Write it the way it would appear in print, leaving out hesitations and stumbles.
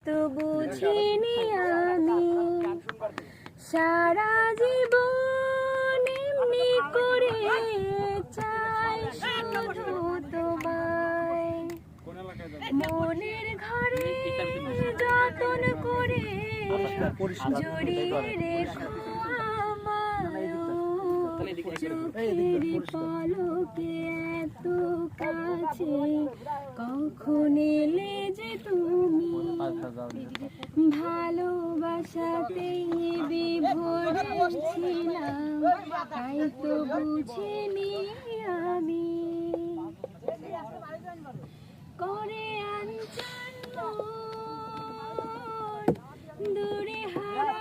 তো বুঝিনি আমি সারা জীবন এমনি করে চাই শুধু তোমায় মনের ঘরে যতন করে জড়িয়ে রেখো আমায় চোখের পলকে এত কাছে কখন এলে যে তুমি ভালোবাসাতেই বিভোর ছিলাম তাই তো বুঝিনি আমি করে আঞ্চল দূরে হারা